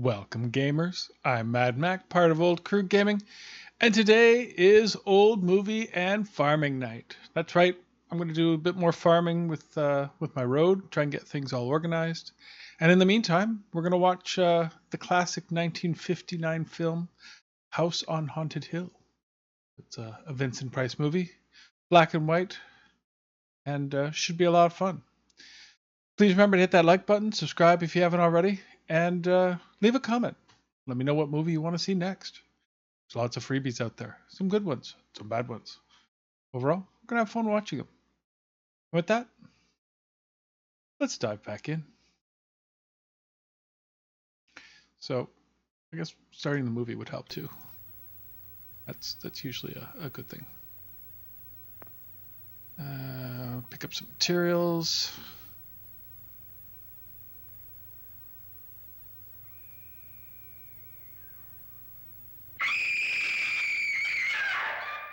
Welcome, gamers. I'm Mad Mac, part of OldCrewGaming, and today is Old Movie and Farming Night. That's right. I'm going to do a bit more farming with my road, try and get things all organized. And in the meantime, we're going to watch the classic 1959 film House on Haunted Hill. It's a Vincent Price movie, black and white, and should be a lot of fun. Please remember to hit that like button, subscribe if you haven't already, and leave a comment. Let me know what movie you want to see next. There's lots of freebies out there. Some good ones, some bad ones. Overall, we're going to have fun watching them. With that, let's dive back in. So, I guess starting the movie would help too. That's usually a good thing. Pick up some materials.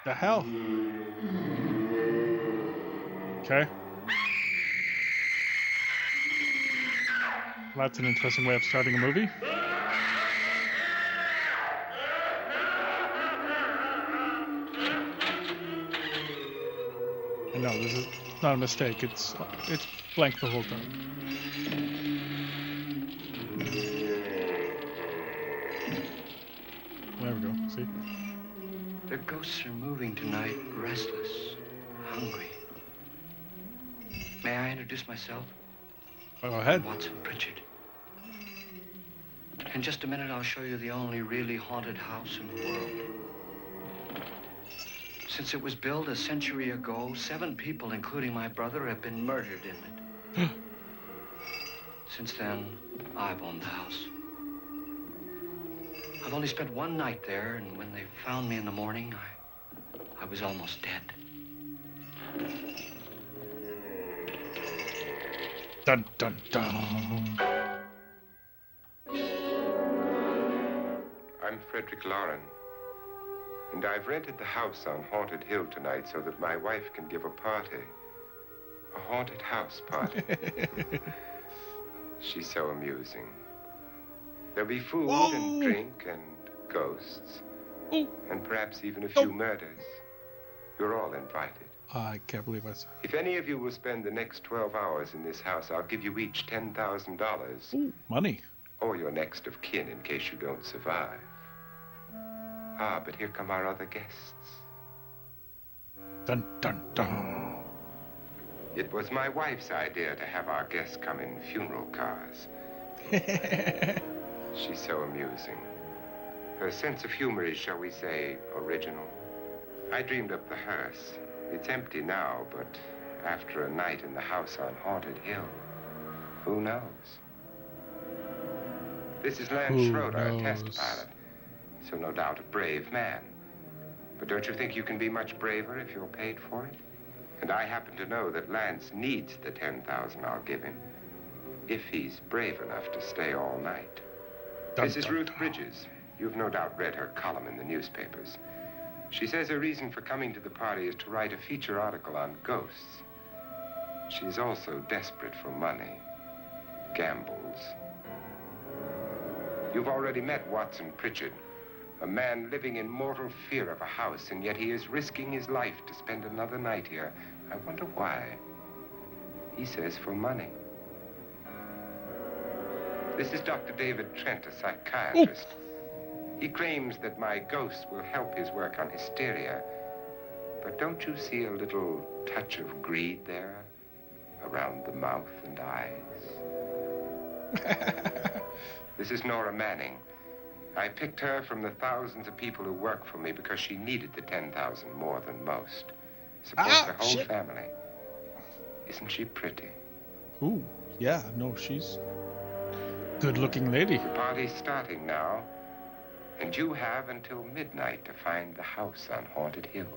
The hell? Okay. Well, that's an interesting way of starting a movie. And no, this is not a mistake. It's blank the whole time. There we go. See? The ghosts are moving tonight, restless, hungry. May I introduce myself? Go ahead. I'm Watson Pritchard. In just a minute, I'll show you the only really haunted house in the world. Since it was built a century ago, 7 people, including my brother, have been murdered in it. Since then, I've owned the house. I've only spent one night there, and when they found me in the morning, I was almost dead. Dun dun dun. I'm Frederick Lauren, and I've rented the house on Haunted Hill tonight so that my wife can give a party. A haunted house party. She's so amusing. There'll be food Whoa. and drink and ghosts. Oh. And perhaps even a few murders. You're all invited. I can't believe I saw. If any of you will spend the next 12 hours in this house, I'll give you each $10,000. Ooh, money. Or your next of kin in case you don't survive. Ah, but here come our other guests. Dun dun dun. It was my wife's idea to have our guests come in funeral cars. She's so amusing. Her sense of humor is, shall we say, original. I dreamed up the hearse. It's empty now, but after a night in the house on Haunted Hill, who knows? This is Lance Schroeder, a test pilot. So no doubt a brave man. But don't you think you can be much braver if you're paid for it? And I happen to know that Lance needs the $10,000 I'll give him, if he's brave enough to stay all night. This is Ruth Bridges. You've no doubt read her column in the newspapers. She says her reason for coming to the party is to write a feature article on ghosts. She's also desperate for money, gambles. You've already met Watson Pritchard, a man living in mortal fear of a house, and yet he is risking his life to spend another night here. I wonder why. He says for money. This is Dr. David Trent, a psychiatrist. He claims that my ghost will help his work on hysteria. But don't you see a little touch of greed there? Around the mouth and eyes? This is Nora Manning. I picked her from the thousands of people who work for me because she needed the $10,000 more than most. Supports her whole family. Isn't she pretty? Ooh, yeah, no, she's good-looking lady. The party's starting now, and you have until midnight to find the house on Haunted Hill.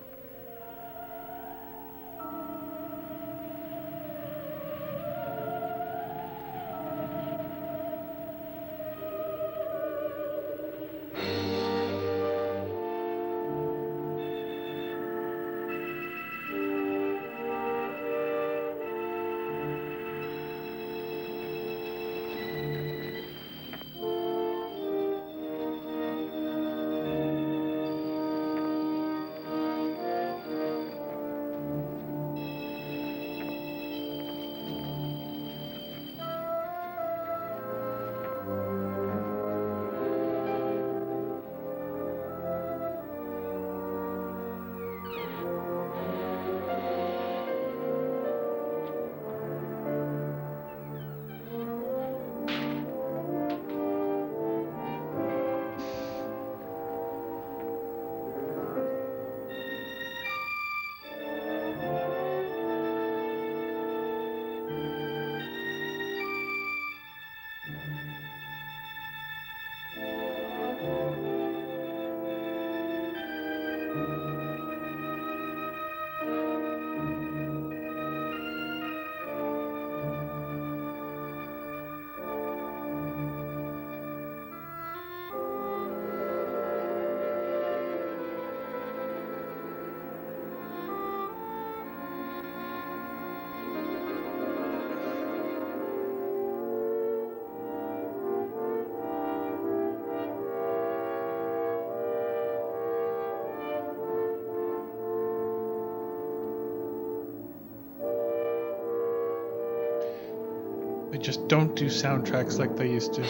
just don't do soundtracks like they used to.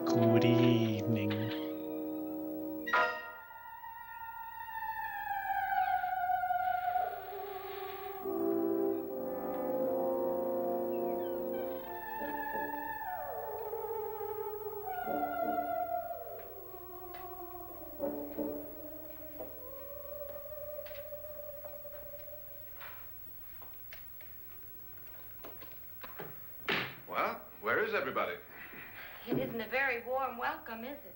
Good evening. Well, where is everybody? It isn't a very warm welcome, is it?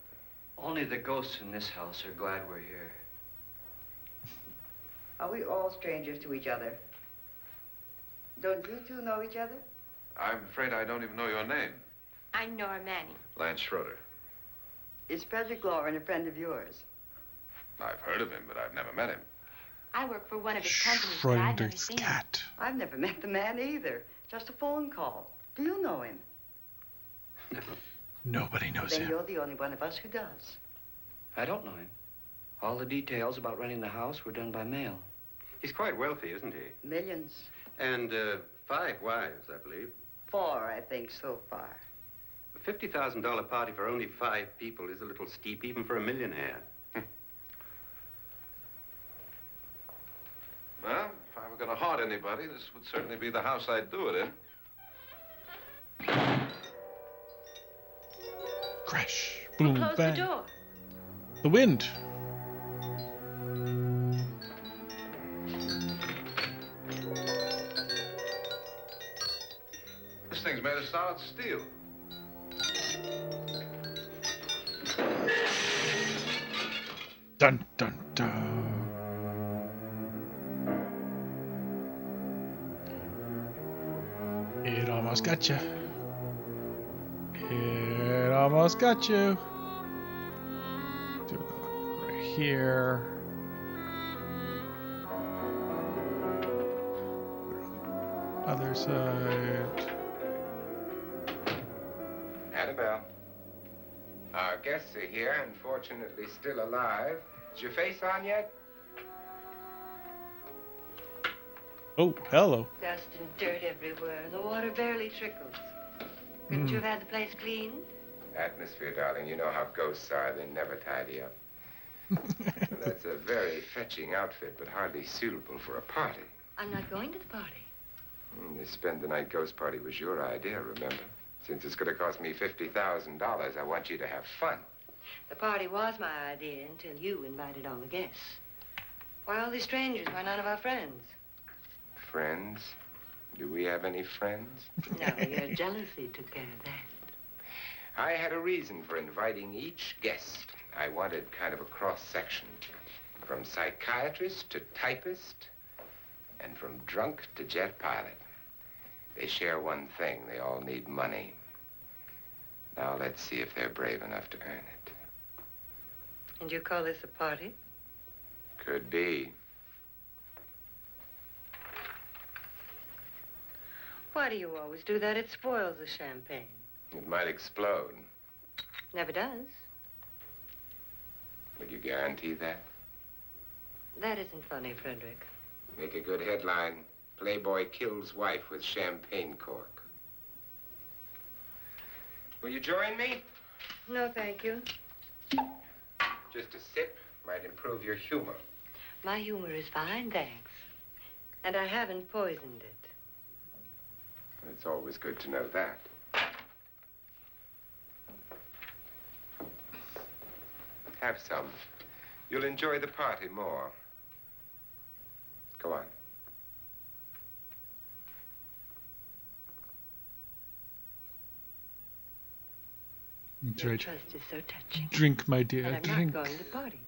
Only the ghosts in this house are glad we're here. Are we all strangers to each other? Don't you two know each other? I'm afraid I don't even know your name. I'm Nora Manning. Lance Schroeder. Is Frederick Lauren a friend of yours? I've heard of him, but I've never met him. I work for one of his companies, but I've never Schrodinger's seen him. cat. I've never met the man either. Just a phone call. Do you know him? No, Nobody knows Then him. you're the only one of us who does. I don't know him. All the details about renting the house were done by mail. He's quite wealthy, isn't he? Millions. And 5 wives, I believe. 4, I think, so far. A $50,000 party for only 5 people is a little steep, even for a millionaire. Well, if I were going to haunt anybody, this would certainly be the house I'd do it in. Crash. Who Boom. closed Bang. the door? The wind. This thing's made of solid steel. Dun, dun, dun. It almost got you. It almost got you. Do it right here. Other side. Annabelle. Our guests are here, unfortunately still alive. Is your face on yet? Oh, hello. Dust and dirt everywhere, and the water barely trickles. Couldn't you have had the place cleaned? Atmosphere, darling. You know how ghosts are. They never tidy up. That's a very fetching outfit, but hardly suitable for a party. I'm not going to the party. The spend-the-night ghost party was your idea, remember? Since it's going to cost me $50,000, I want you to have fun. The party was my idea until you invited all the guests. Why all these strangers? Why none of our friends? Friends? Do we have any friends? No, your jealousy took care of that. I had a reason for inviting each guest. I wanted kind of a cross-section. From psychiatrist to typist, and from drunk to jet pilot. They share one thing. They all need money. Now let's see if they're brave enough to earn it. And you call this a party? Could be. Why do you always do that? It spoils the champagne. It might explode. Never does. Will you guarantee that? That isn't funny, Frederick. Make a good headline. Playboy kills wife with champagne cork. Will you join me? No, thank you. Just a sip might improve your humor. My humor is fine, thanks. And I haven't poisoned it. It's always good to know that. Have some. You'll enjoy the party more. Go on. That's Your right. trust is so touching. Drink, my dear. And I'm Drink. not going to the party.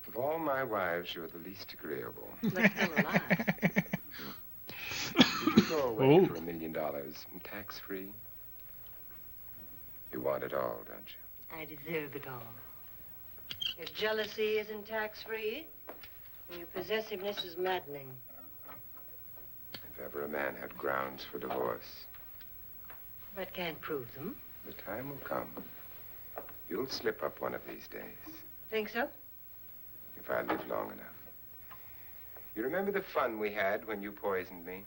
Of all my wives, you're the least agreeable. But still alive. Would you go away Oh. for $1 million tax-free? You want it all, don't you? I deserve it all. Your jealousy isn't tax-free, and your possessiveness is maddening. If ever a man had grounds for divorce. But can't prove them. The time will come. You'll slip up one of these days. Think so? If I live long enough. You remember the fun we had when you poisoned me?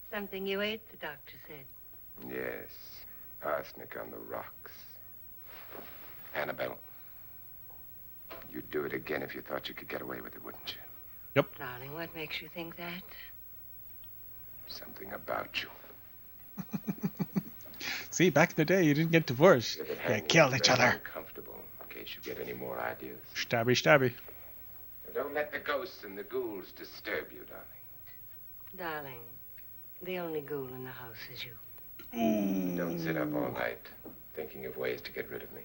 Something you ate, the doctor said. Yes. Arsenic on the rocks. Annabelle, you'd do it again if you thought you could get away with it, wouldn't you? Yep. Darling, what makes you think that? Something about you. See, back in the day, you didn't get divorced. You killed each other. Uncomfortable, in case you get any more ideas. Stabby, stabby. Don't let the ghosts and the ghouls disturb you, darling. Darling, the only ghoul in the house is you. Don't sit up all night thinking of ways to get rid of me.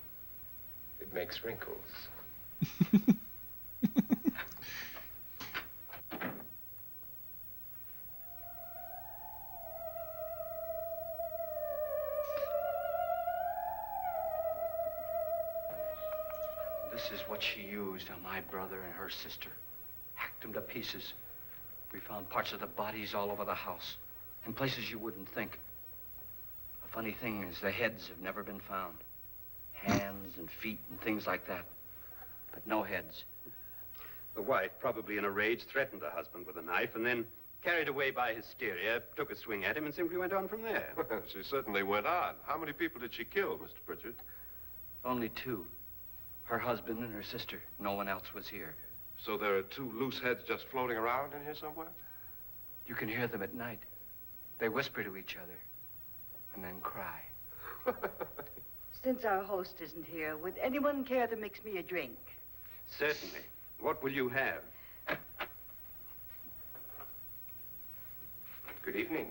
It makes wrinkles. This is what she used on my brother and her sister. Hacked them to pieces. We found parts of the bodies all over the house. In places you wouldn't think. The funny thing is the heads have never been found. Hands and feet and things like that. But no heads. The wife, probably in a rage, threatened her husband with a knife and then, carried away by hysteria, took a swing at him and simply went on from there. Well, she certainly went on. How many people did she kill, Mr. Pritchard? Only two. Her husband and her sister. No one else was here. So there are two loose heads just floating around in here somewhere? You can hear them at night. They whisper to each other and then cry. Since our host isn't here, would anyone care to mix me a drink? Certainly. What will you have? Good evening.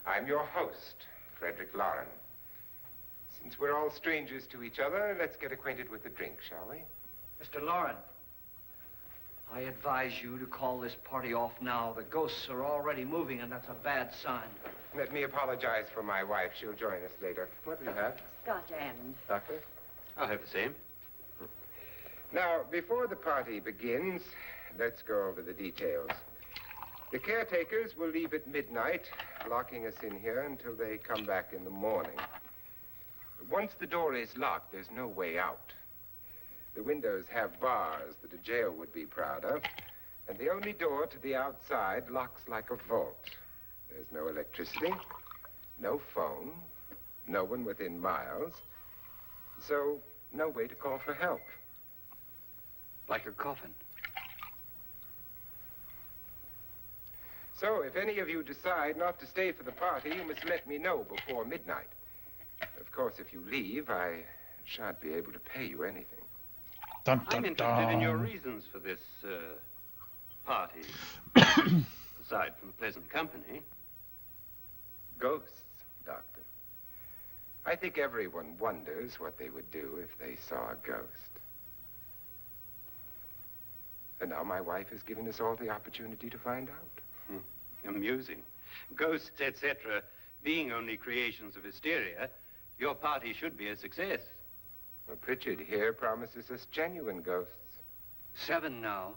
I'm your host, Frederick Lauren. Since we're all strangers to each other, let's get acquainted with the drink, shall we? Mr. Lauren, I advise you to call this party off now. The ghosts are already moving, and that's a bad sign. Let me apologize for my wife. She'll join us later. What do you have? Scotch and. Doctor? I'll have the same. Now, before the party begins, let's go over the details. The caretakers will leave at midnight, locking us in here until they come back in the morning. Once the door is locked, there's no way out. The windows have bars that a jail would be proud of, and the only door to the outside locks like a vault. There's no electricity, no phone, no one within miles, so no way to call for help. Like a coffin. So if any of you decide not to stay for the party, you must let me know before midnight. Of course, if you leave, I shan't be able to pay you anything. Dun, dun, I'm interested in your dun. reasons for this, party. Aside from pleasant company. Ghosts, Doctor. I think everyone wonders what they would do if they saw a ghost. And now my wife has given us all the opportunity to find out. Amusing. Ghosts, etc., being only creations of hysteria, your party should be a success. Well, Pritchard here promises us genuine ghosts. 7 now.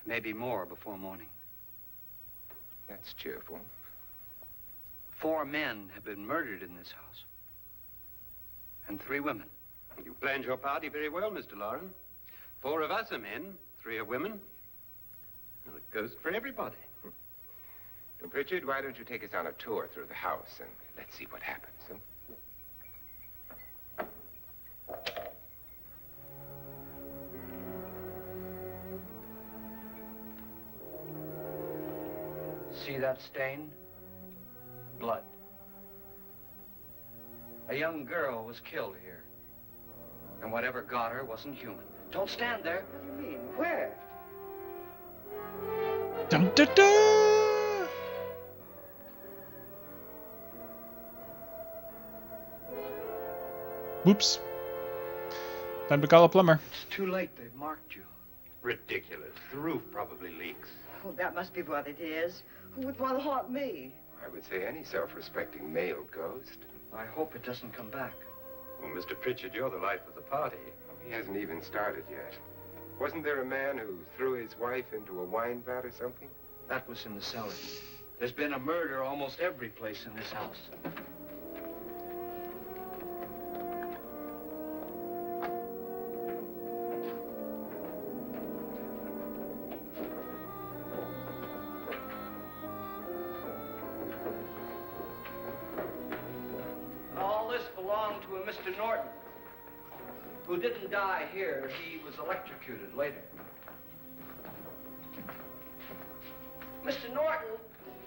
Maybe more before morning. That's cheerful. 4 men have been murdered in this house. And 3 women. You planned your party very well, Mr. Lauren. 4 of us are men, 3 are women. Well, a ghost for everybody. Well, Pritchard, why don't you take us on a tour through the house and let's see what happens, huh? See that stain? Blood. A young girl was killed here. And whatever got her wasn't human. Don't stand there. What do you mean? Where? Dun, dun, dun. Whoops. Time to call a plumber. It's too late. They've marked you. Ridiculous. The roof probably leaks. Oh, that must be what it is. Who would want to haunt me? I would say any self-respecting male ghost. I hope it doesn't come back. Well, Mr. Pritchard, you're the life of the party. He hasn't even started yet. Wasn't there a man who threw his wife into a wine vat or something? That was in the cellar. There's been a murder almost every place in this house. All this belonged to a Mr. Norton, who didn't die here. He was electrocuted later. Mr. Norton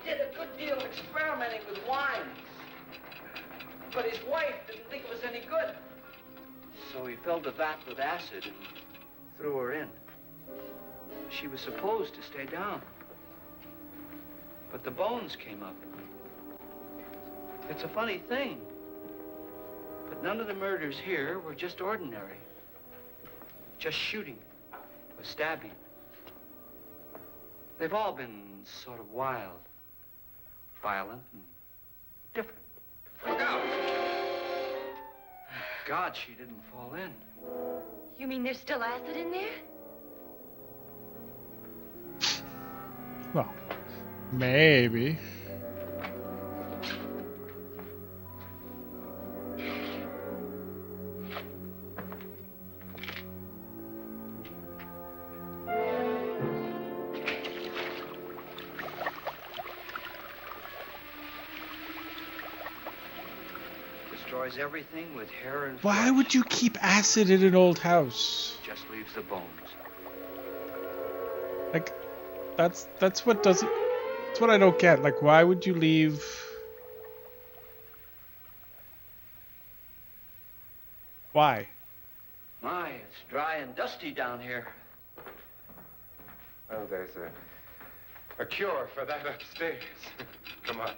did a good deal of experimenting with wines, but his wife didn't think it was any good. So he filled the vat with acid and threw her in. She was supposed to stay down, but the bones came up. It's a funny thing, but none of the murders here were just ordinary. Just shooting or stabbing. They've all been sort of wild, violent, and different. Look out! God, she didn't fall in. You mean there's still acid in there? Well, maybe. Destroys everything with hair and Why flesh. would you keep acid in an old house? Just leaves the bones. Like, that's what doesn't. That's what I don't get. Like, why would you leave? Why? My, it's dry and dusty down here. Well, there's a cure for that upstairs. Come on.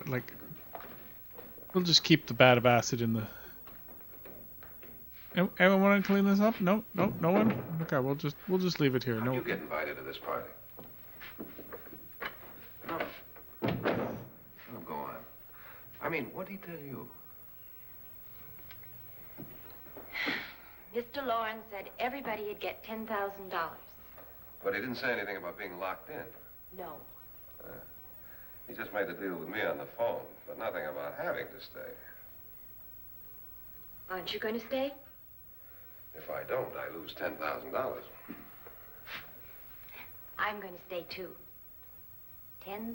Like, we'll just keep the vat of acid in the. Anyone want to clean this up? No, no one. Okay, we'll just leave it here. How'd No. you get invited to this party? No. Oh, go on. I mean, what'd he tell you? Mr. Lawrence said everybody'd get $10,000. But he didn't say anything about being locked in. No. He just made the deal with me on the phone, but nothing about having to stay. Aren't you going to stay? If I don't, I lose $10,000. I'm going to stay too. $10,000.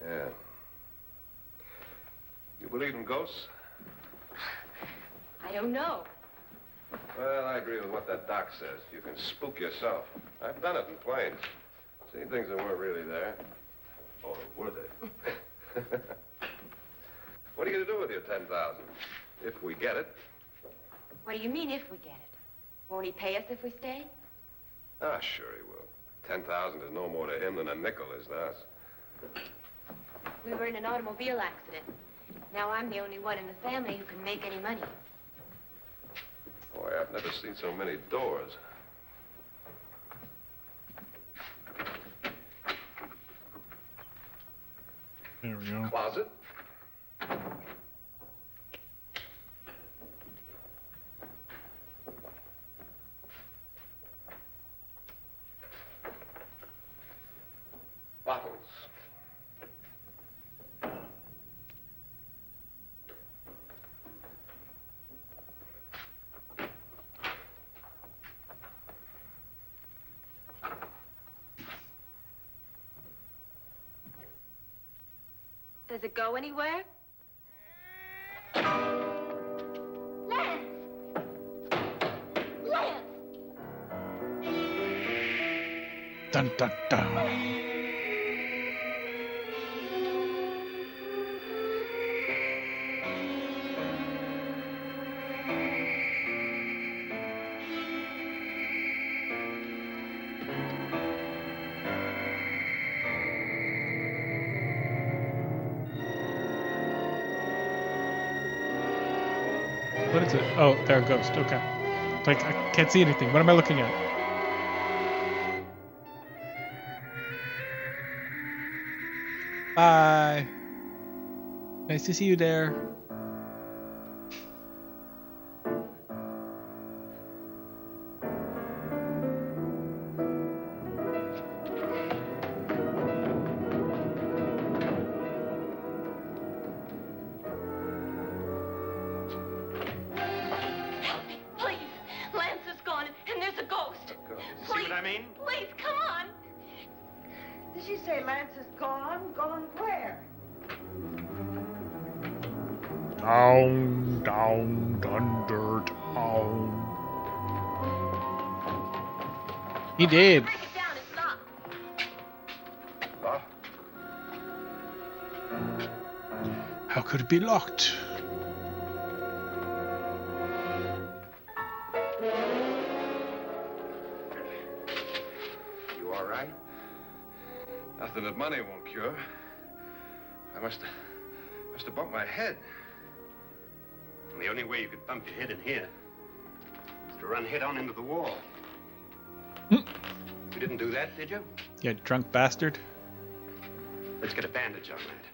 Yeah. You believe in ghosts? I don't know. Well, I agree with what that doc says. You can spook yourself. I've done it in planes. Seen things that weren't really there. Or were they? What are you going to do with your $10,000? If we get it. What do you mean if we get it? Won't he pay us if we stay? Ah, sure he will. 10,000 is no more to him than a nickel is to us. We were in an automobile accident. Now I'm the only one in the family who can make any money. Boy, I've never seen so many doors. There we go. Closet? Bottles. Does it go anywhere? Lance! Lance! Dun dun dun. What is it? Oh, there, a ghost. Okay. Like, I can't see anything. What am I looking at? Bye. Nice to see you there. Please, Lance is gone, and there's a ghost. See what I mean? Please, come on. Did she say Lance is gone? Gone where? Down, down, under, down. He did. Break it down, it's locked. Locked? How could it be locked? You all right? Nothing that money won't cure. I must have bumped my head. And the only way you could bump your head in here is to run head on into the wall. You didn't do that, did you? You drunk bastard. Let's get a bandage on that.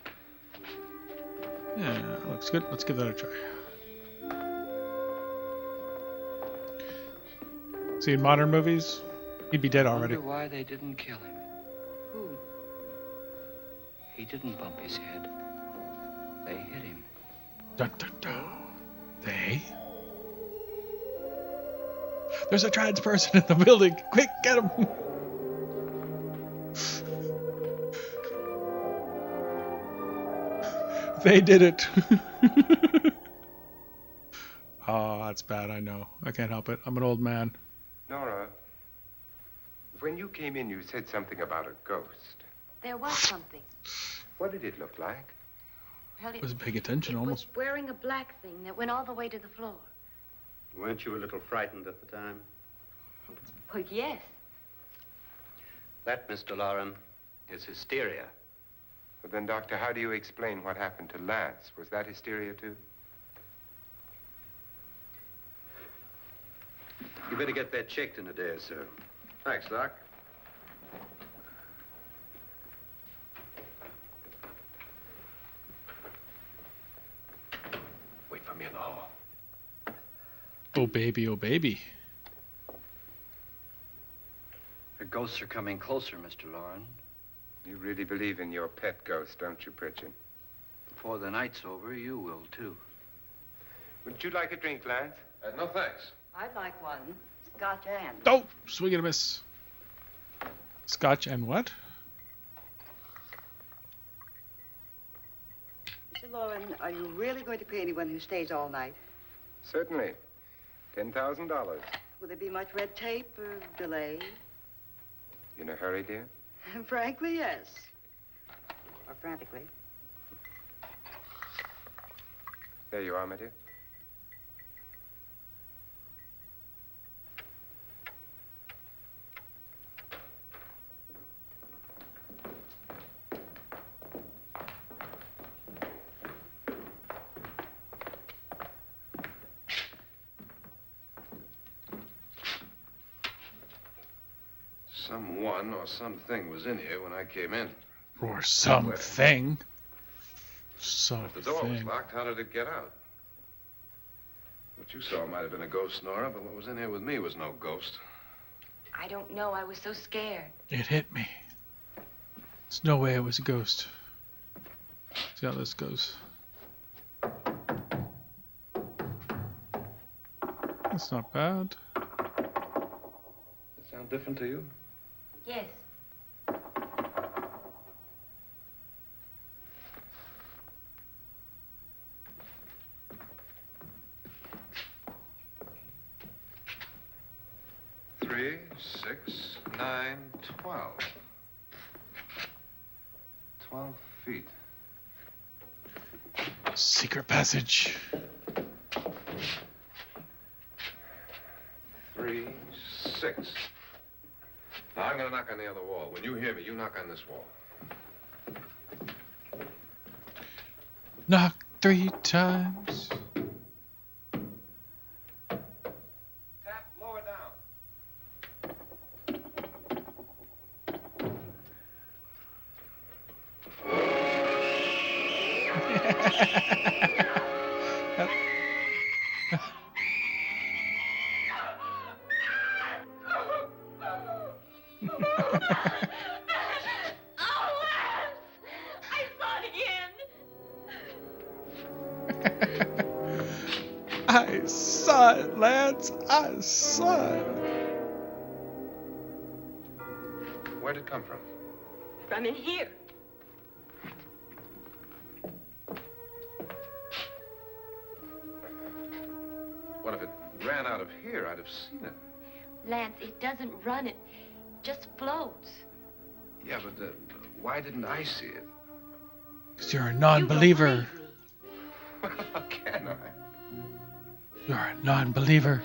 Yeah, looks good. Let's give that a try. See, in modern movies, he'd be dead already. I wonder why they didn't kill him. Who? He didn't bump his head. They hit him. Dun, dun, dun. They? There's a trans person in the building. Quick, get him. They did it. Oh, that's bad. I know. I can't help it. I'm an old man. Nora, when you came in, you said something about a ghost. There was something. What did it look like? Well, I wasn't paying attention it almost. was wearing a black thing that went all the way to the floor. Weren't you a little frightened at the time? Well, yes. That, Mr. Loren, is hysteria. Well, then, Doctor, how do you explain what happened to Lance? Was that hysteria, too? You better get that checked in a day or so. Thanks, Doc. Wait for me in the hall. Oh, baby, oh, baby. The ghosts are coming closer, Mr. Loren. You really believe in your pet ghost, don't you, Pritchard? Before the night's over, you will, too. Would you like a drink, Lance? No, thanks. I'd like one. Scotch and. Oh, swing and a miss. Scotch and what? Mr. Loren, are you really going to pay anyone who stays all night? Certainly. $10,000. Will there be much red tape or delay? In a hurry, dear? Frankly, yes. Or frantically. There you are, my dear. Someone or something was in here when I came in. Or something. If the door was Something. locked, how did it get out? What you saw might have been a ghost, Nora, but what was in here with me was no ghost. I don't know. I was so scared. It hit me. There's no way it was a ghost. See how this goes. That's not bad. Does it sound different to you? Yes. Three, 6, 9, 12. 12 feet. Secret passage. 3, 6. Now, I'm going to knock on the other wall. When you hear me, you knock on this wall. Knock 3 times. Tap lower down. I saw it, Lance. I saw it. Where'd it come from? From in here. What if it ran out of here? I'd have seen it. Lance, it doesn't run. It just floats. Yeah, but why didn't I see it? Because you're a You non-believer. don't believe me. Well, how can I? You're a non-believer.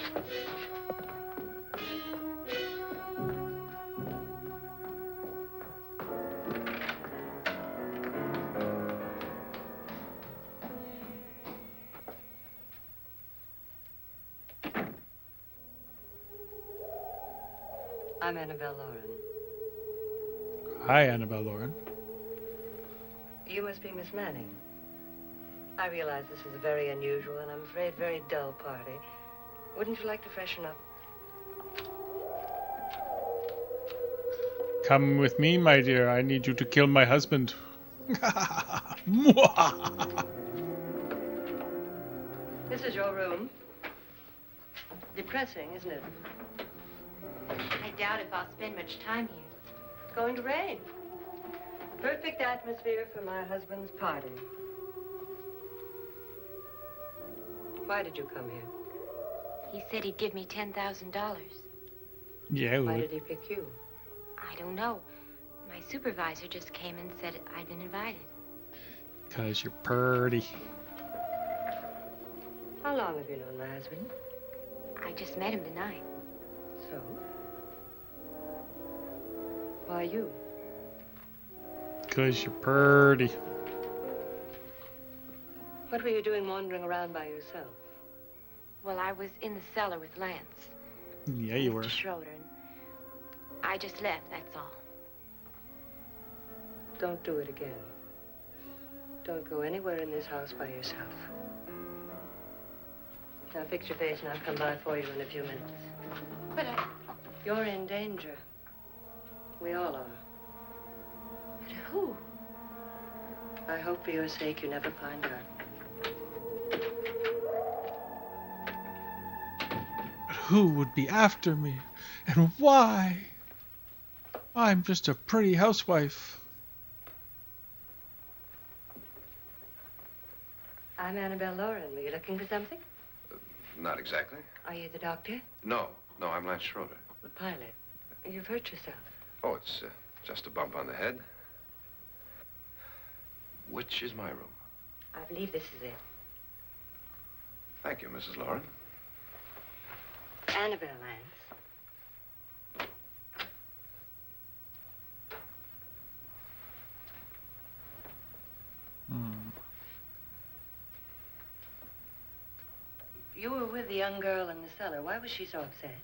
I'm Annabelle Lauren. Hi, Annabelle Lauren. You must be Miss Manning. I realize this is a very unusual and I'm afraid very dull party. Wouldn't you like to freshen up? Come with me, my dear. I need you to kill my husband. This is your room. Depressing, isn't it? I doubt if I'll spend much time here. It's going to rain. Perfect atmosphere for my husband's party. Why did you come here? He said he'd give me $10,000. Yeah, Why we did he pick you? I don't know. My supervisor just came and said I'd been invited. because you're pretty. How long have you known my husband? I just met him tonight. So? Why you? Because you're pretty. What were you doing wandering around by yourself? Well, I was in the cellar with Lance. Yeah, you were. Mr. Schroeder. And I just left, that's all. Don't do it again. Don't go anywhere in this house by yourself. Now fix your face and I'll come by for you in a few minutes. But You're in danger. We all are. but who? I hope for your sake you never find out. But who would be after me? And why? I'm just a pretty housewife. I'm Annabelle Lauren. Were you looking for something? Not exactly. Are you the doctor? No, I'm Lance Schroeder. The pilot. You've hurt yourself. Oh, it's just a bump on the head. Which is my room? I believe this is it. Thank you, Mrs. Lauren. Annabelle Lance. You were with the young girl in the cellar. Why was she so upset?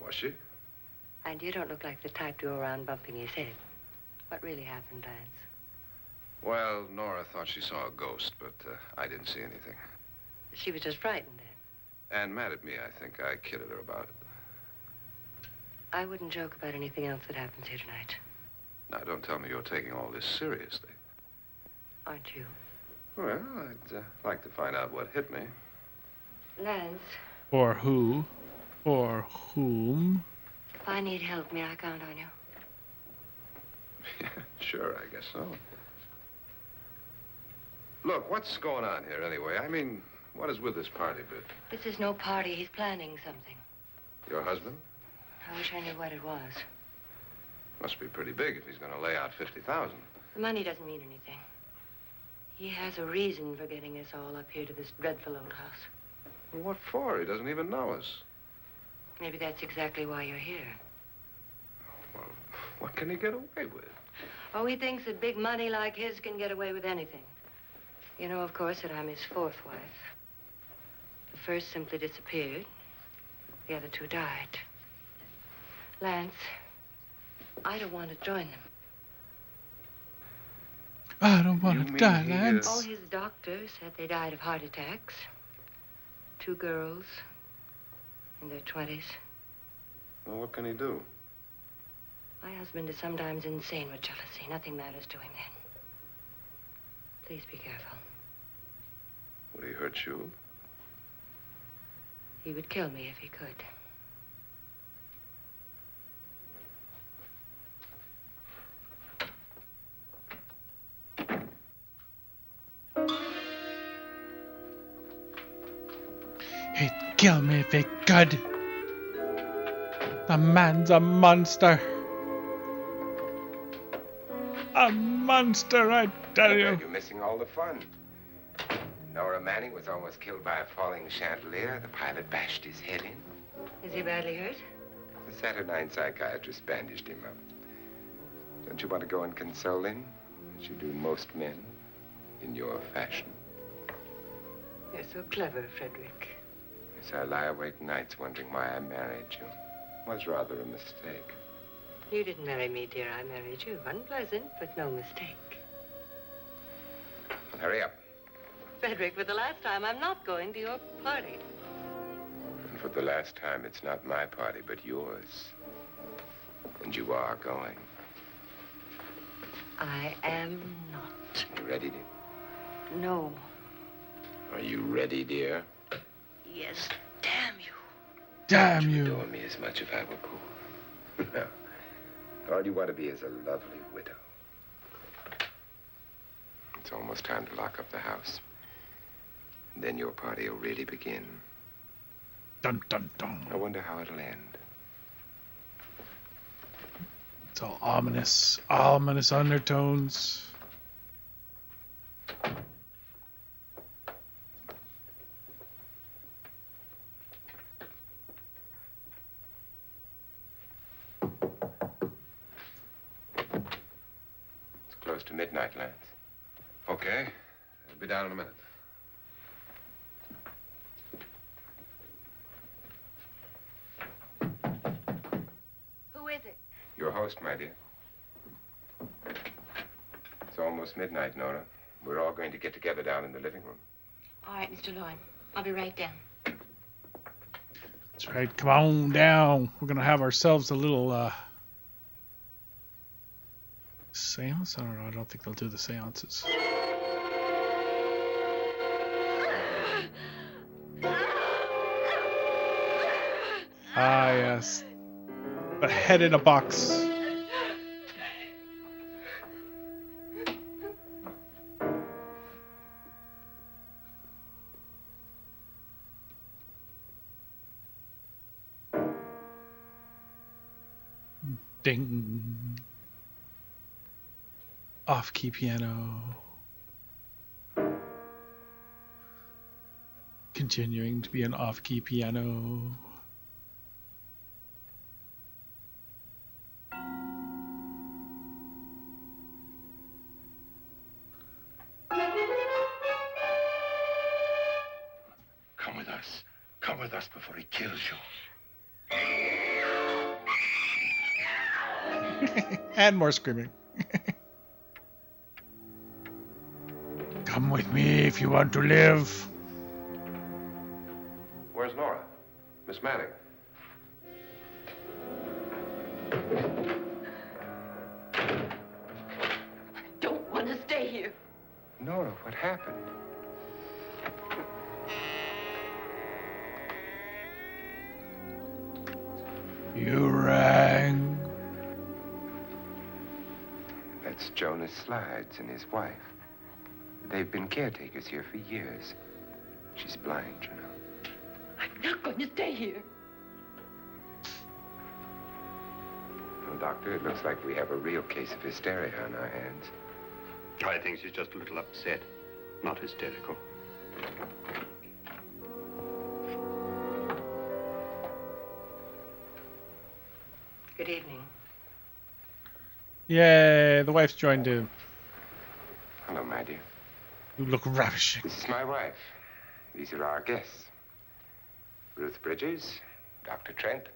Was she? And you don't look like the type to go around bumping his head. What really happened, Lance? Well, Nora thought she saw a ghost, but I didn't see anything. She was just frightened then. And mad at me, I think. I kidded her about it. I wouldn't joke about anything else that happens here tonight. Now, don't tell me you're taking all this seriously. Aren't you? Well, I'd like to find out what hit me. Lance, Or who? Or whom? if I need help, may I count on you? Sure, I guess so. Look, what's going on here anyway? I mean, what is with this party bit? This is no party. He's planning something. Your husband? I wish I knew what it was. Must be pretty big if he's going to lay out 50,000. The money doesn't mean anything. He has a reason for getting us all up here to this dreadful old house. Well, what for? He doesn't even know us. Maybe that's exactly why you're here. Well, what can he get away with? Oh, he thinks that big money like his can get away with anything. You know, of course, that I'm his fourth wife. The first simply disappeared. The other two died. Lance, I don't want to join them. I don't want You to mean die, he, Lance. All his doctors said they died of heart attacks. 2 girls in their 20s. Well, what can he do? My husband is sometimes insane with jealousy. Nothing matters to him then. Please be careful. Would he hurt you? He would kill me if he could. He'd kill me if he could. The man's a monster. A monster, I tell you. You're missing all the fun. Nora Manning was almost killed by a falling chandelier. The pilot bashed his head in. Is he badly hurt? The Saturnine psychiatrist bandaged him up. Don't you want to go and console him, as you do most men, in your fashion? You're so clever, Frederick. Yes, I lie awake nights wondering why I married you. It was rather a mistake. You didn't marry me, dear. I married you. Unpleasant, but no mistake. Well, hurry up. Frederick, for the last time, I'm not going to your party. And for the last time, it's not my party, but yours. And you are going. I am not. You ready, dear? No. Are you ready, dear? Yes, damn you. Damn You you. adore me as much if I were poor. No. All you want to be is a lovely widow. It's almost time to lock up the house. And then your party will really begin. Dun, dun, dun. I wonder how it'll end. It's all ominous undertones. It's close to midnight, Lance. Okay. I'll be down in a minute. Who is it? Your host, my dear. It's almost midnight, Nora. We're all going to get together down in the living room. All right, Mr. Lloyd. I'll be right down. That's right. Come on down. We're going to have ourselves a little seance. I don't know. I don't think they'll do the seances. Ah, yes. A head in a box. Ding. Off-key piano. Continuing to be an off-key piano. Come with us. Come with us before he kills you. And more screaming. Come with me if you want to live. Where's Nora? Miss Manning. Don't want to stay here. Nora, what happened? You rang. That's Jonas Slides and his wife. They've been caretakers here for years. She's blind, you know. I'm not going to stay here. Well, Doctor, it looks like we have a real case of hysteria on our hands. I think she's just a little upset, not hysterical. Good evening. Yay, the wife's joined in. Hello, my dear. You look ravishing. This is my wife. These are our guests. Ruth Bridges, Dr. Trent.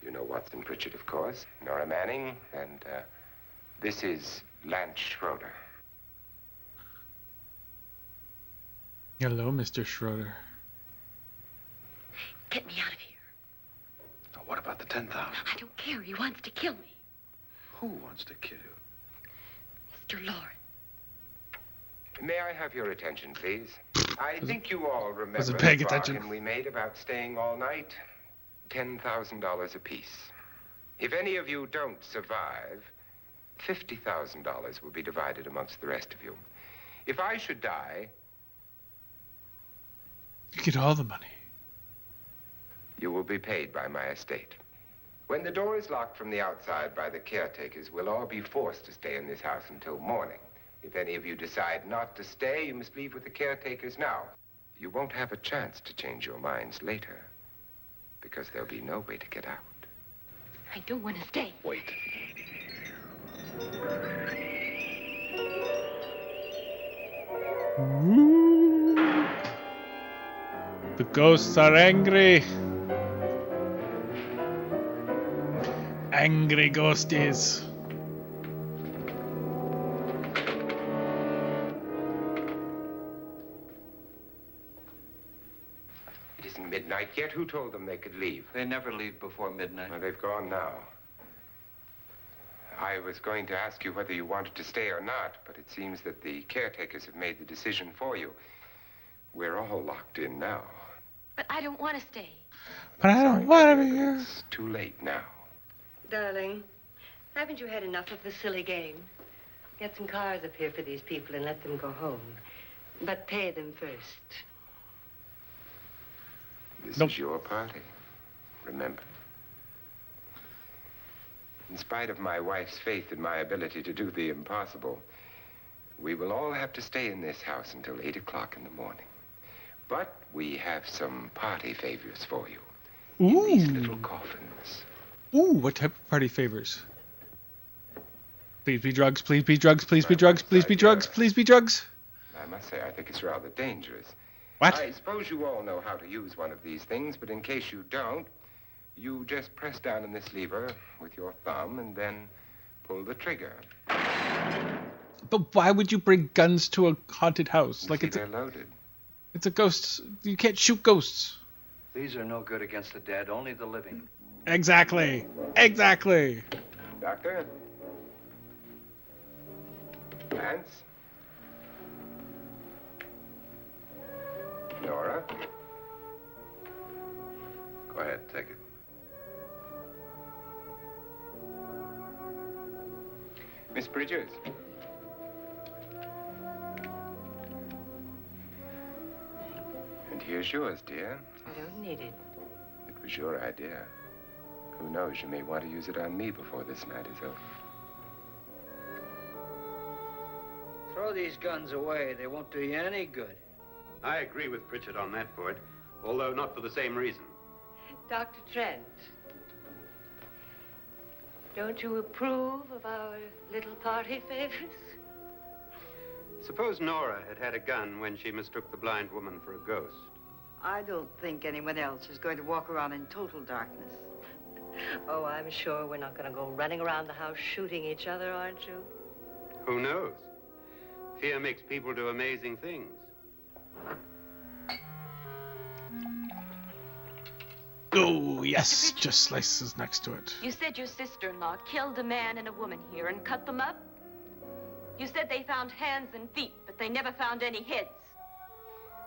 You know Watson Pritchard, of course. Nora Manning, and this is Lance Schroeder. Hello, Mr. Schroeder. Get me out of here. Now, what about the 10,000? I don't care. He wants to kill me. Who wants to kill you? Mr. Lawrence. May I have your attention, please? I think you all remember wasn't the paying bargain attention. we made about staying all night. $10,000 apiece. If any of you don't survive, $50,000 will be divided amongst the rest of you. If I should die, You get all the money. you will be paid by my estate. When the door is locked from the outside by the caretakers, we'll all be forced to stay in this house until morning. If any of you decide not to stay, you must leave with the caretakers now. You won't have a chance to change your minds later, because there'll be no way to get out. I don't want to stay. Wait. Woo. The ghosts are angry. Angry ghosties. It isn't midnight yet. Who told them they could leave? They never leave before midnight. Well, they've gone now. I was going to ask you whether you wanted to stay or not, but it seems that the caretakers have made the decision for you. We're all locked in now. But I don't want to stay. But I Sorry, don't want to my be dear, but here. it's too late now. Darling, haven't you had enough of the silly game? Get some cars up here for these people and let them go home. But pay them first. This Nope. is your party. Remember? In spite of my wife's faith in my ability to do the impossible, we will all have to stay in this house until 8 o'clock in the morning. But we have some party favors for you. In these little coffins. Ooh, what type of party favors? Please be drugs, please be drugs, please be drugs, please be drugs, please be drugs. I must say, I think it's rather dangerous. What? I suppose you all know how to use one of these things, but in case you don't, you just press down on this lever with your thumb and then pull the trigger. But why would you bring guns to a haunted house? You Like see, they're loaded. it's a ghost. You can't shoot ghosts. These are no good against the dead, only the living. Exactly. Exactly. Doctor? Lance? Nora? Go ahead, take it. Miss Bridges? And here's yours, dear. I don't need it. It was your idea. Who knows, you may want to use it on me before this night is over. Throw these guns away. They won't do you any good. I agree with Pritchard on that point, although not for the same reason. Dr. Trent, don't you approve of our little party favors? Suppose Nora had had a gun when she mistook the blind woman for a ghost. I don't think anyone else is going to walk around in total darkness. Oh, I'm sure we're not going to go running around the house shooting each other, aren't you? Who knows? Fear makes people do amazing things. Oh, yes. Just slices next to it. You said your sister-in-law killed a man and a woman here and cut them up? You said they found hands and feet, but they never found any heads.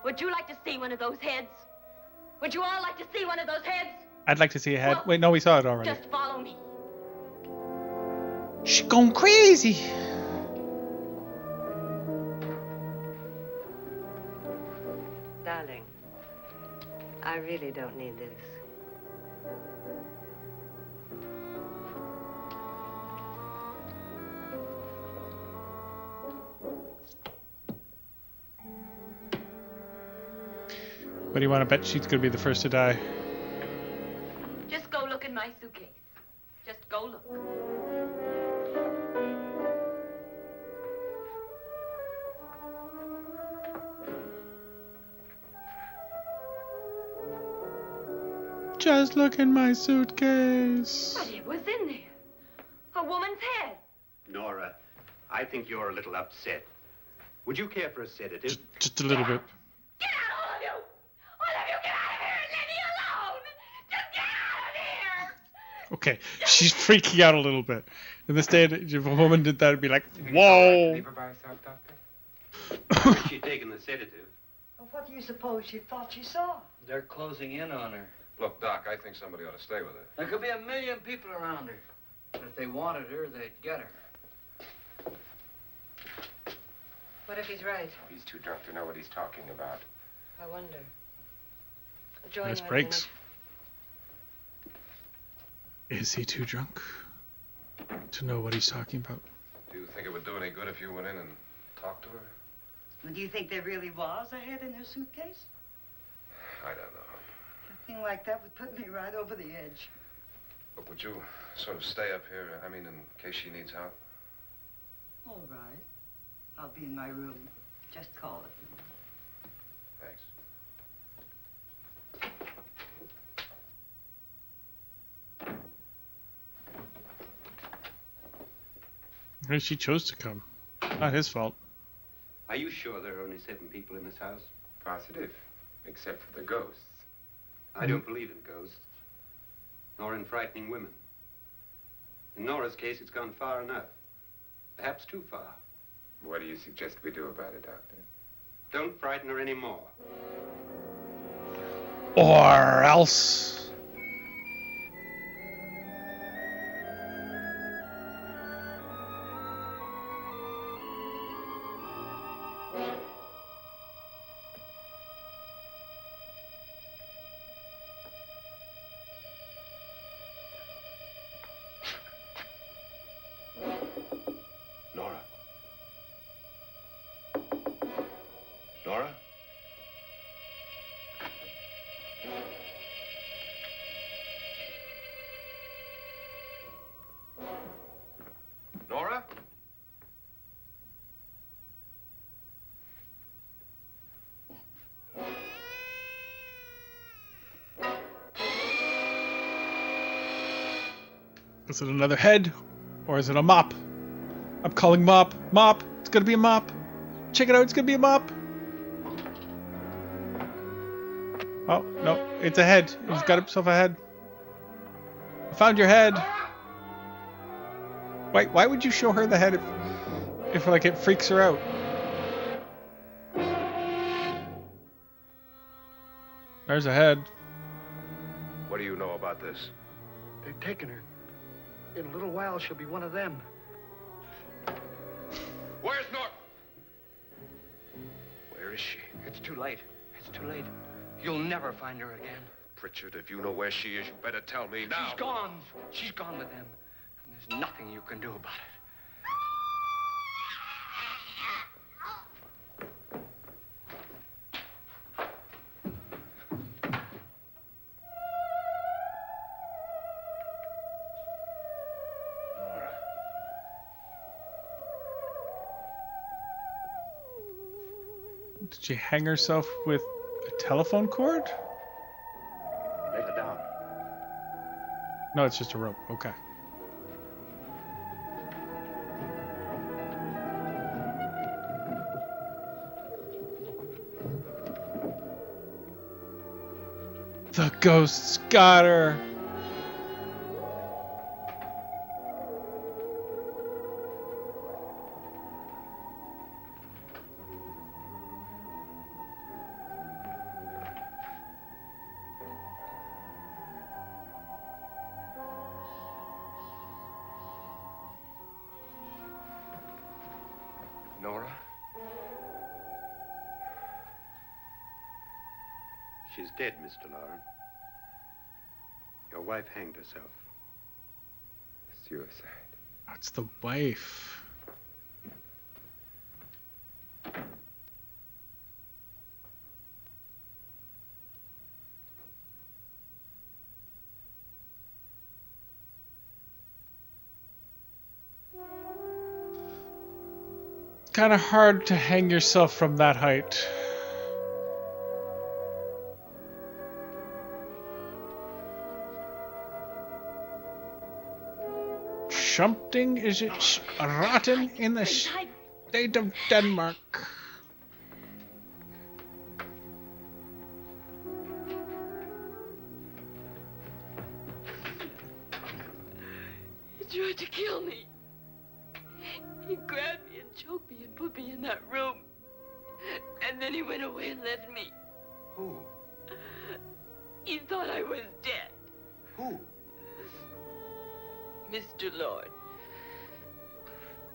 Would you like to see one of those heads? Would you all like to see one of those heads? I'd like to see a head. Well, Wait, no, we saw it already. Just follow me. She's going crazy. Darling, I really don't need this. What do you want to bet she's going to be the first to die? Just go look in my suitcase. Just go look. Just look in my suitcase. But it was in there. A woman's head. Nora, I think you're a little upset. Would you care for a sedative? Just a little bit. Get out, all of you! All of you, get out of here and leave me alone! Just get out of here! Okay, she's freaking out a little bit. In this day and age, if a woman did that, it'd be like, You think it's all right to whoa. leave her by herself, Doctor? I wish she'd taken the sedative. Well, what do you suppose she thought she saw? They're closing in on her. Look, Doc, I think somebody ought to stay with her. There could be 1 million people around her. And if they wanted her, they'd get her. What if he's right? He's too drunk to know what he's talking about. I wonder. I'll join Nice you in a breaks. minute. Is he too drunk to know what he's talking about? Do you think it would do any good if you went in and talked to her? Well, do you think there really was a head in her suitcase? I don't know. A thing like that would put me right over the edge. But would you sort of stay up here, I mean, in case she needs help? All right. I'll be in my room. Just call it. Thanks. Maybe she chose to come. Not his fault. Are you sure there are only 7 people in this house? Positive, except for the ghosts. I don't believe in ghosts, nor in frightening women. In Nora's case, it's gone far enough. Perhaps too far. What do you suggest we do about it, Doctor? Don't frighten her anymore. Or else. Nora? Nora? Nora? Is it another head? Or is it a mop? I'm calling mop. Mop. It's gonna be a mop. Check it out. It's gonna be a mop. Oh, no. It's a head. He's got himself a head. I found your head. Why would you show her the head if like it freaks her out? There's a head. What do you know about this? They've taken her. In a little while, she'll be one of them. Where's Nora? Where is she? It's too late. It's too late. You'll never find her again. Pritchard, if you know where she is, you better tell me now. She's gone. She's gone with them. And there's nothing you can do about it. Nora. Did she hang herself with a telephone cord? Let her down. No, it's just a rope. Okay. The ghosts got her. Nora? She's dead, Mr. Lauren. Your wife hanged herself. Suicide. That's the wife. Kind of hard to hang yourself from that height. Something is it rotten in the state of Denmark. He tried to kill me. He grabbed me and choked me and put me in that room. And And then he went away and left me. Who? He thought I was dead. Who? Mr. Lord.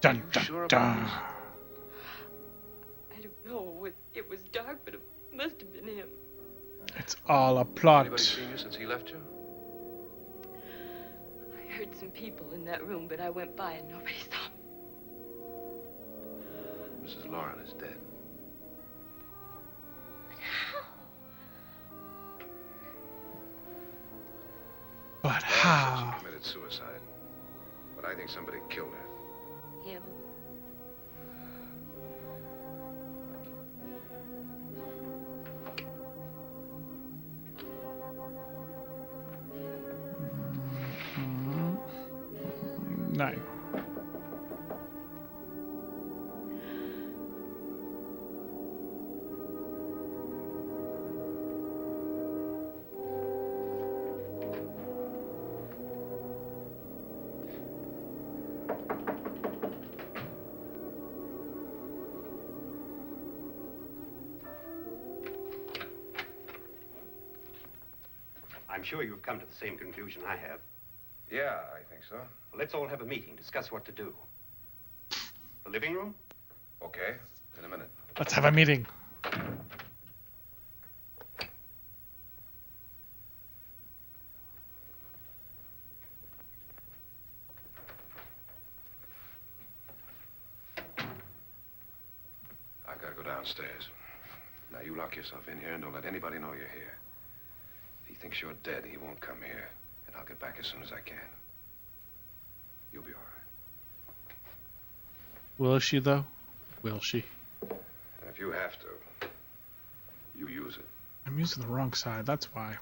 Dun, dun, Sure dun. about this? I don't know. It was dark, but it must have been him. It's all a plot. Anybody seen you since he left you? I heard some people in that room, but I went by and nobody saw me. Mrs. Lauren is dead. But Lauren says how? she committed suicide. But I think somebody killed her. Him? No. I'm sure you've come to the same conclusion I have. Yeah, I think so. Well, let's all have a meeting, discuss what to do. The living room? Okay, in a minute. Let's have a meeting. I gotta go downstairs. Now you lock yourself in here and don't let anybody know you're here. If he thinks you're dead, he won't come here. And I'll get back as soon as I can. You'll be all right. Will she, though? Will she? And if you have to, you use it. I'm using the wrong side, that's why.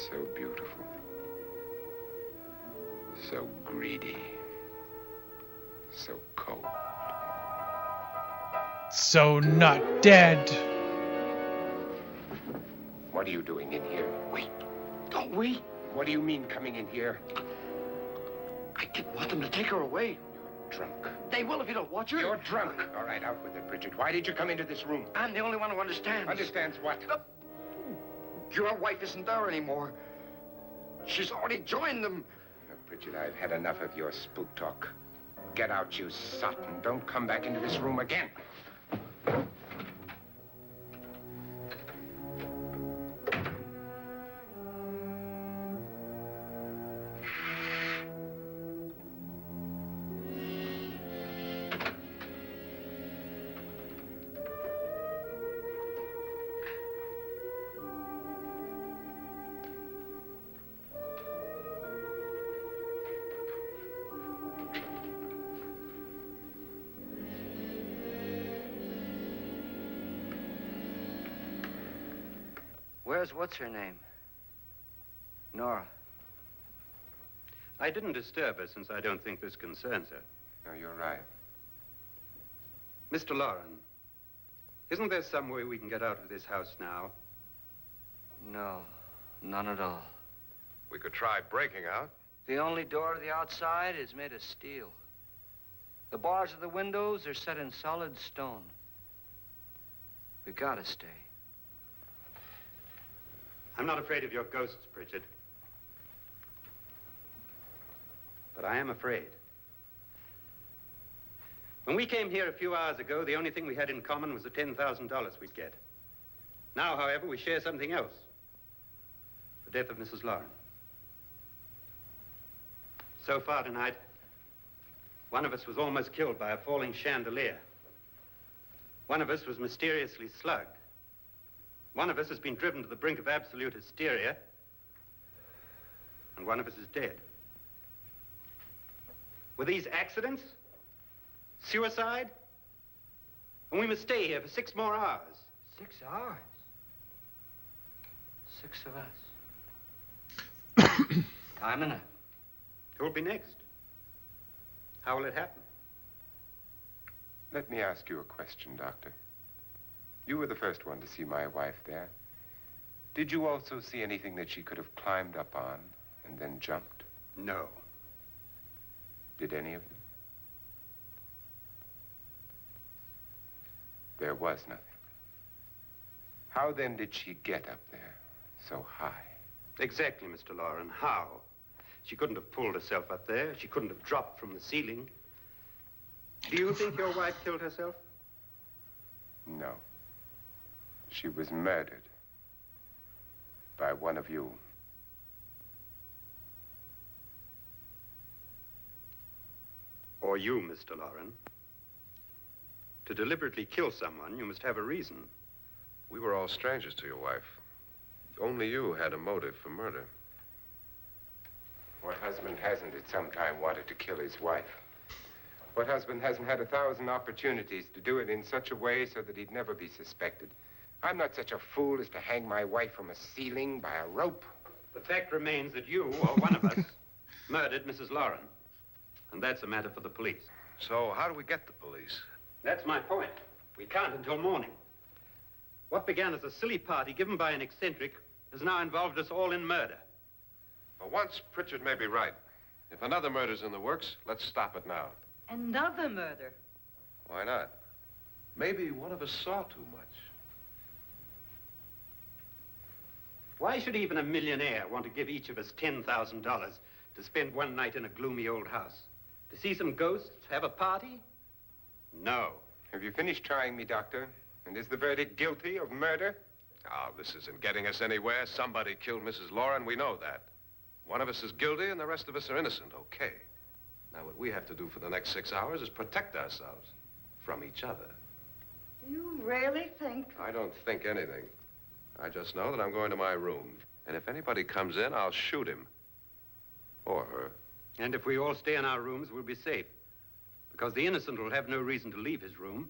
So beautiful. So greedy. So cold. So not dead. What are you doing in here? Wait. Don't wait. What do you mean coming in here? I didn't want them to take her away. You're drunk. They will if you don't watch her. You're drunk. All right, out with it, Bridget. Why did you come into this room? I'm the only one who understands. Understands what? Your wife isn't there anymore. She's already joined them. Bridget, I've had enough of your spook talk. Get out, you sot, and don't come back into this room again. Where's what's-her-name? Nora. I didn't disturb her since I don't think this concerns her. No, you're right. Mr. Lauren, isn't there some way we can get out of this house now? No, none at all. We could try breaking out. The only door to the outside is made of steel. The bars of the windows are set in solid stone. We gotta stay. I'm not afraid of your ghosts, Bridget. But I am afraid. When we came here a few hours ago, the only thing we had in common was the $10,000 we'd get. Now, however, we share something else. The death of Mrs. Lauren. So far tonight, One of us was almost killed by a falling chandelier. One of us was mysteriously slugged. One of us has been driven to the brink of absolute hysteria. And one of us is dead. Were these accidents? Suicide? And we must stay here for 6 more hours. 6 hours? 6 of us. Time enough. Who will be next? How will it happen? Let me ask you a question, Doctor. You were the first one to see my wife there. Did you also see anything that she could have climbed up on and then jumped? No. Did any of you? There was nothing. How then did she get up there so high? Exactly, Mr. Loren. How? She couldn't have pulled herself up there. She couldn't have dropped from the ceiling. Do you think your wife killed herself? No. She was murdered by one of you. Or you, Mr. Loren. To deliberately kill someone, you must have a reason. We were all strangers to your wife. Only you had a motive for murder. What husband hasn't at some time wanted to kill his wife? What husband hasn't had 1,000 opportunities to do it in such a way so that he'd never be suspected? I'm not such a fool as to hang my wife from a ceiling by a rope. The fact remains that you, or one of us, murdered Mrs. Loren. And that's a matter for the police. So how do we get the police? That's my point. We can't until morning. What began as a silly party given by an eccentric has now involved us all in murder. For once, Pritchard may be right. If another murder's in the works, let's stop it now. Another murder? Why not? Maybe one of us saw too much. Why should even a millionaire want to give each of us $10,000 to spend one night in a gloomy old house? To see some ghosts, have a party? No. Have you finished trying me, Doctor? And is the verdict guilty of murder? Oh, this isn't getting us anywhere. Somebody killed Mrs. Loren. We know that. One of us is guilty and the rest of us are innocent. Okay. Now, what we have to do for the next 6 hours is protect ourselves from each other. Do you really think? I don't think anything. I just know that I'm going to my room. And if anybody comes in, I'll shoot him. Or her. And if we all stay in our rooms, we'll be safe. Because the innocent will have no reason to leave his room.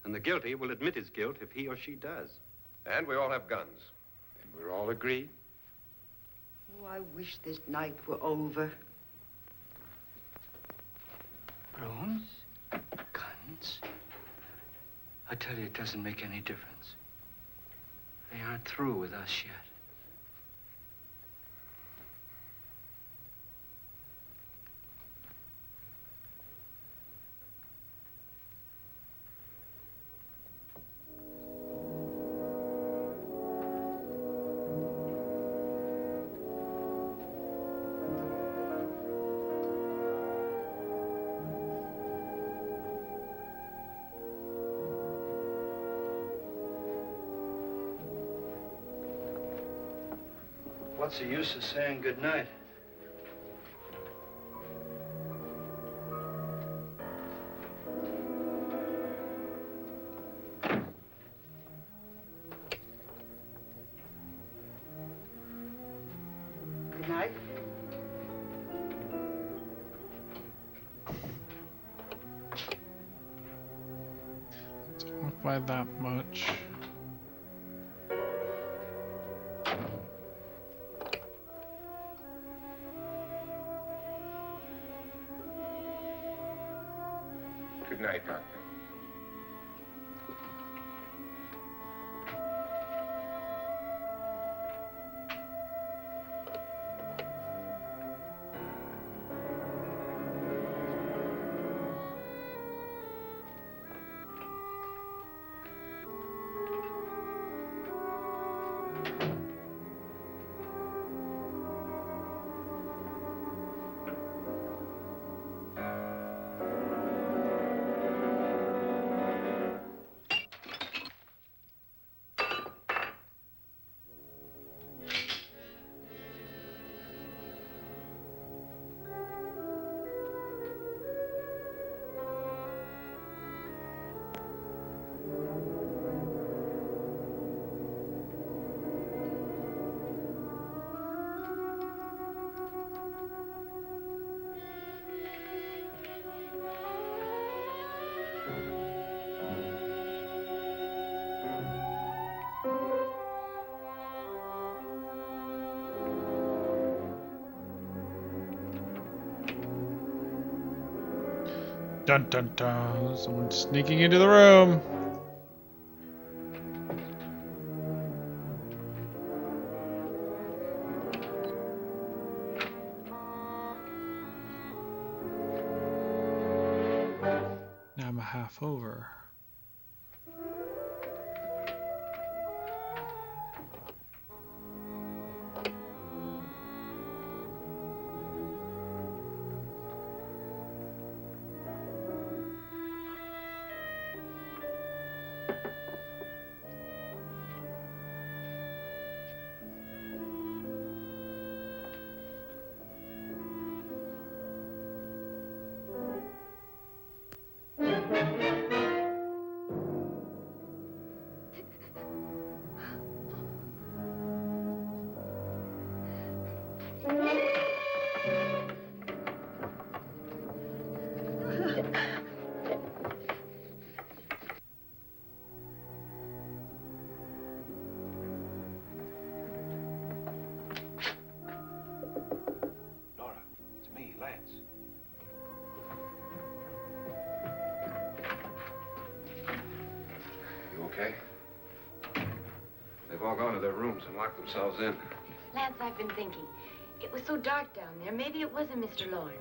And the guilty will admit his guilt if he or she does. And we all have guns. And we're all agreed? Oh, I wish this night were over. Rooms? Guns? I tell you, it doesn't make any difference. They aren't through with us yet. What's the use of saying goodnight? Good night. It's off by that much. Good night, Doctor. Dun dun dun. Someone's sneaking into the room. Now I'm a half over. Nora, it's me, Lance. You okay? They've all gone to their rooms and locked themselves in. Lance, I've been thinking. It was so dark down there. Maybe it wasn't Mr. Lorne.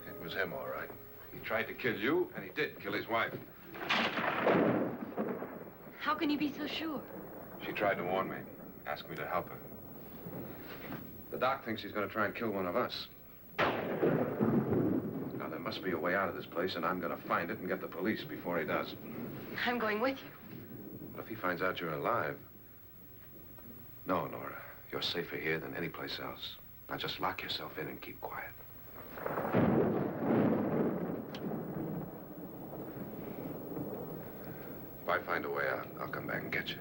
It was him, all right. He tried to kill you, and he did kill his wife. How can you be so sure? She tried to warn me, asked me to help her. The doc thinks he's going to try and kill one of us. Now, there must be a way out of this place, and I'm going to find it and get the police before he does. I'm going with you. What if he finds out you're alive? No, Nora. You're safer here than any place else. Now, just lock yourself in and keep quiet. If I find a way out, I'll come back and get you.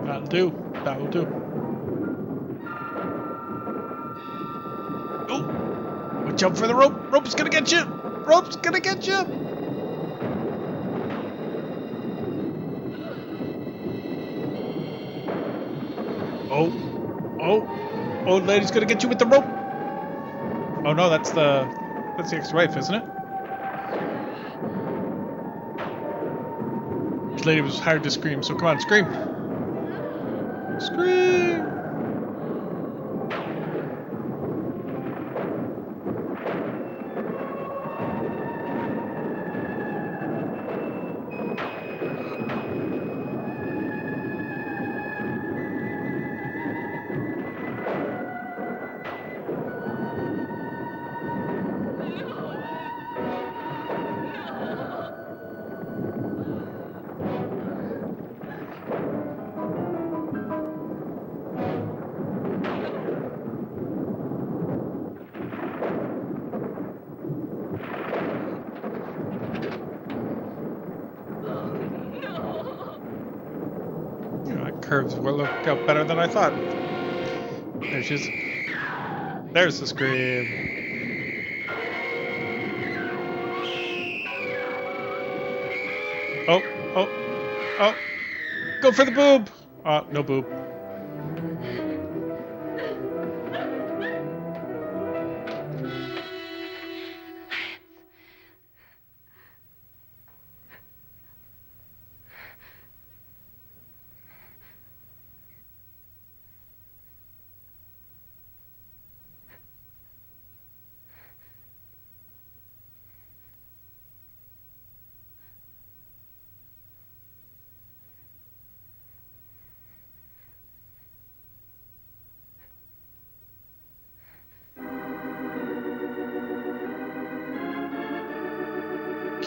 That'll do. That'll do. Oh! Watch out for the rope! Rope's gonna get you! Rope's gonna get you! Oh! Oh! Old lady's gonna get you with the rope! Oh no, that's the ex-wife, isn't it? This lady was hired to scream, so come on, scream! Scream! Curves will look out better than I thought. There she is. There's the scream. Oh, oh, oh. Go for the boob. No boob.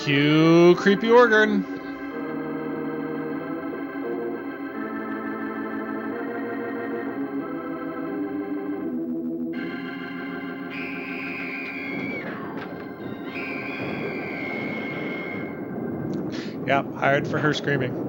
Cue creepy organ. Yep, hired for her screaming.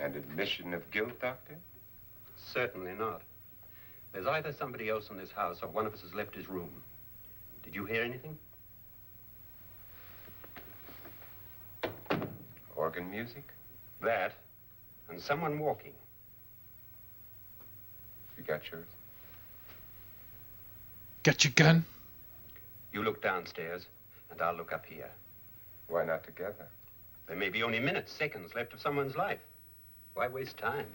And admission of guilt, Doctor? Certainly not. There's either somebody else in this house or one of us has left his room. Did you hear anything? Organ music? That, and someone walking. You got yours? Got your gun? You look downstairs, and I'll look up here. Why not together? There may be only minutes, seconds left of someone's life. Why waste time?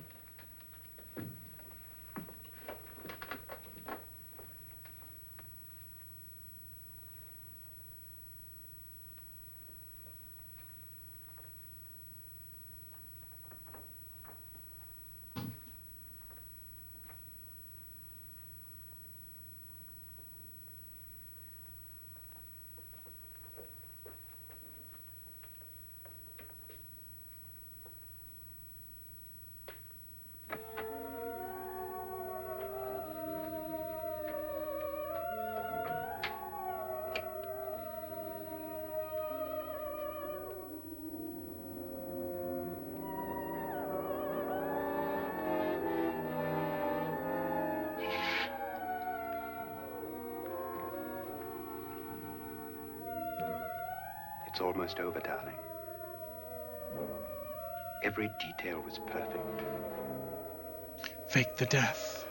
It's almost over, darling. Every detail was perfect. Fake the death.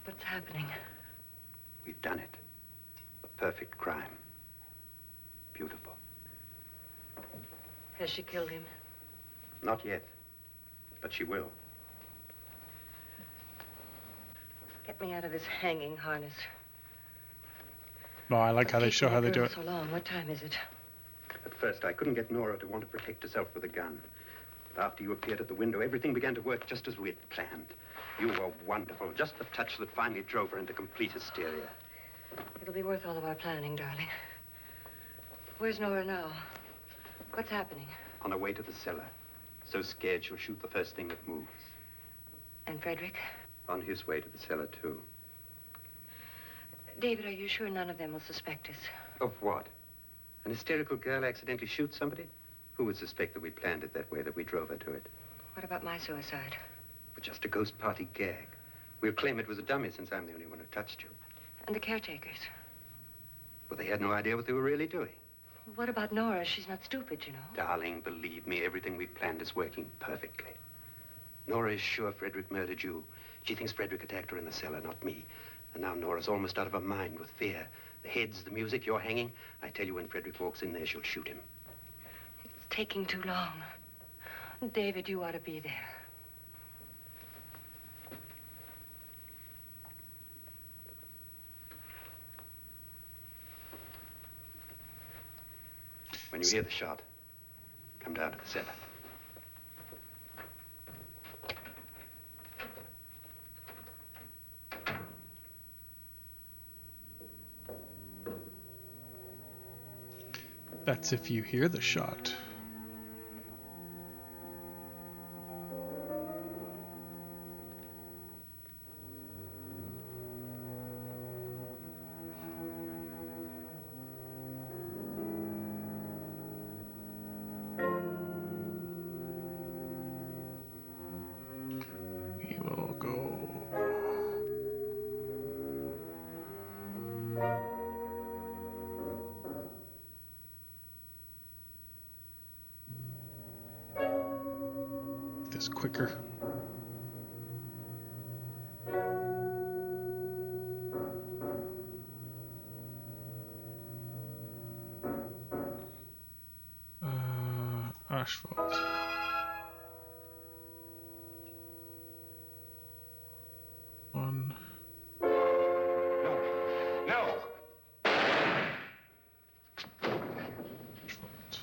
What's happening? We've done it. A perfect crime. Beautiful. Has she killed him? Not yet, but she will. Get me out of this hanging harness. No, I like how they show how they do it. So long. What time is it? At first, I couldn't get Nora to want to protect herself with a gun. But after you appeared at the window, everything began to work just as we had planned. You were wonderful. Just the touch that finally drove her into complete hysteria. It'll be worth all of our planning, darling. Where's Nora now? What's happening? On her way to the cellar. So scared she'll shoot the first thing that moves. And Frederick? On his way to the cellar, too. David, are you sure none of them will suspect us? Of what? An hysterical girl accidentally shoots somebody? Who would suspect that we planned it that way, that we drove her to it? What about my suicide? But just a ghost party gag. We'll claim it was a dummy since I'm the only one who touched you. And the caretakers? But they had no idea what they were really doing. What about Nora? She's not stupid, you know. Darling, believe me, everything we planned is working perfectly. Nora is sure Frederick murdered you. She thinks Frederick attacked her in the cellar, not me. And now Nora's almost out of her mind with fear. The heads, the music, you're hanging. I tell you, when Frederick walks in there, she'll shoot him. It's taking too long. David, you ought to be there. When you hear the shot, come down to the cellar. That's if you hear the shot. We will go. This quicker. Asphalt. One. No. Asphalt.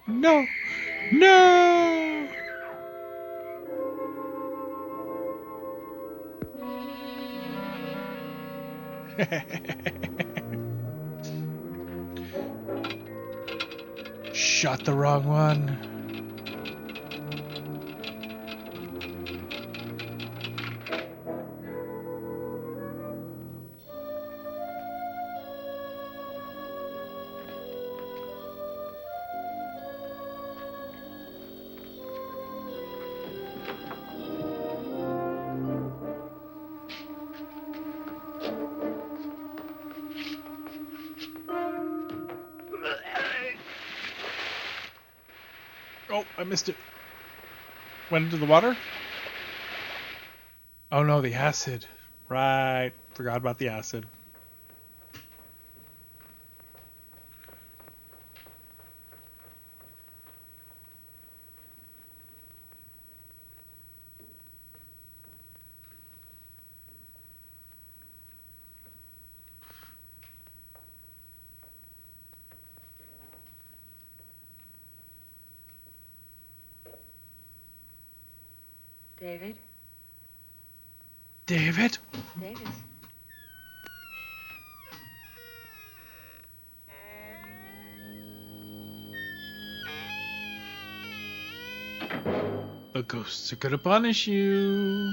No! No! Shot the wrong one. Oh, I missed it. Went into the water? Oh no, the acid. Right. Forgot about the acid. David? David? David? The ghosts are gonna punish you.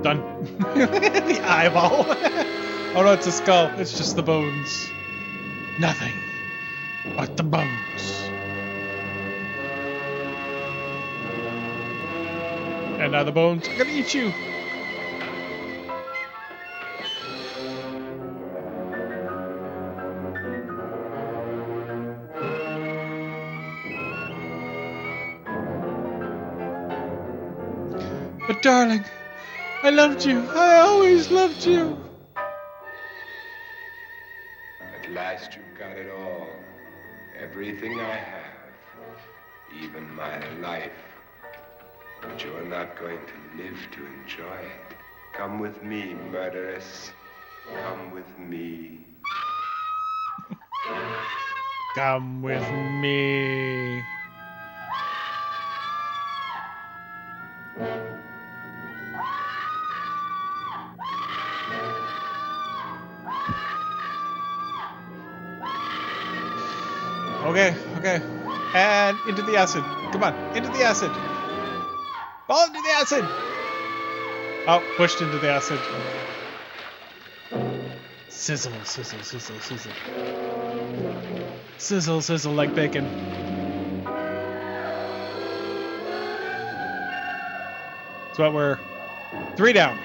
Done. The eyeball. Oh no, it's a skull. It's just the bones. Nothing but the bones. And now the bones are gonna eat you. But darling, I loved you. I always loved you. At last you've got it all. Everything I have. Even my life. But you're not going to live to enjoy it. Come with me, murderess. Come with me. Come with me. Okay, okay. And into the acid. Come on, into the acid. Fall into the acid. Oh, pushed into the acid. Sizzle, sizzle, sizzle, sizzle. Sizzle, sizzle like bacon. So what, we're 3 down.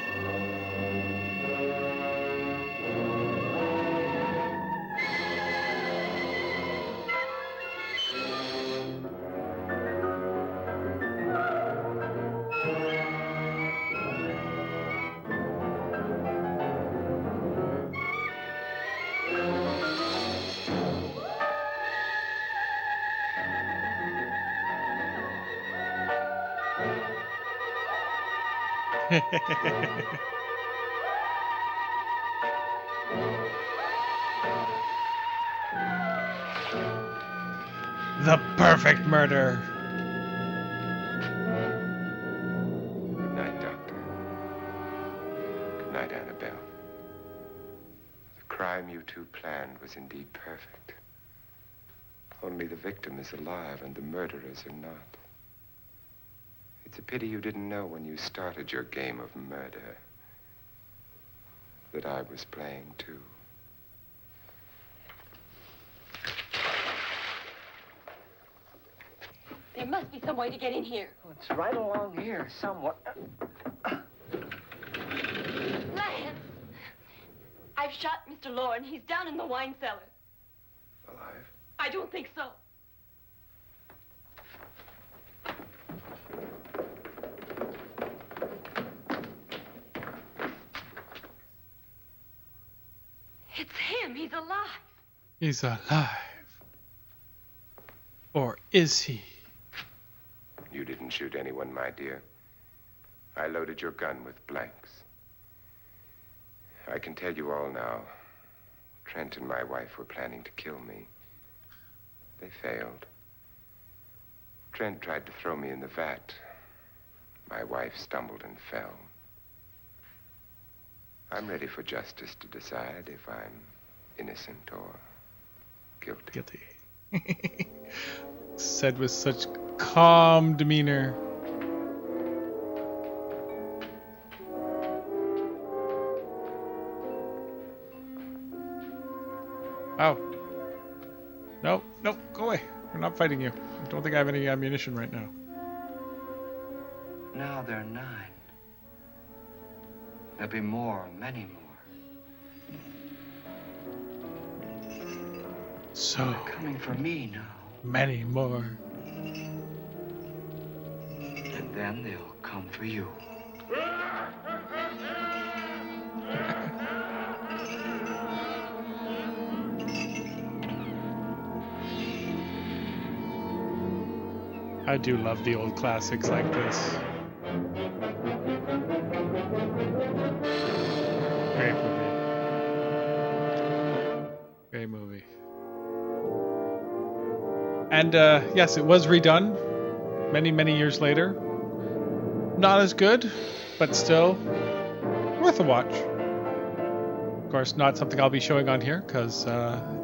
The perfect murder. Good night, Doctor. Good night, Annabelle. The crime you two planned was indeed perfect. Only the victim is alive and the murderers are not. It's a pity you didn't know when you started your game of murder that I was playing too. There must be some way to get in here. Oh, it's right along here somewhere. Lance! I've shot Mr. Loren. He's down in the wine cellar. Alive? I don't think so. It's him. He's alive. He's alive. Or is he? You didn't shoot anyone, my dear. I loaded your gun with blanks. I can tell you all now. Trent and my wife were planning to kill me. They failed. Trent tried to throw me in the vat. My wife stumbled and fell. I'm ready for justice to decide if I'm innocent or guilty. Guilty. Said with such calm demeanor. Oh. No, no, go away. We're not fighting you. I don't think I have any ammunition right now. Now there are 9. There'll be more, many more. So They're coming for me now. many more. And then they'll come for you. I do love the old classics like this. Great movie. Great movie. And yes, it was redone many, many years later. Not as good, but still worth a watch. Of course, not something I'll be showing on here because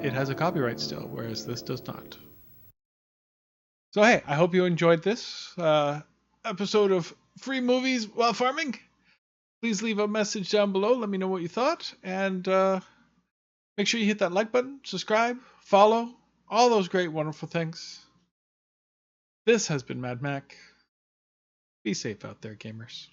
it has a copyright still, whereas this does not. So hey, I hope you enjoyed this episode of Free Movies While Farming. Please leave a message down below. Let me know what you thought. And make sure you hit that like button, subscribe, follow, all those great, wonderful things. This has been Mad Mac. Be safe out there, gamers.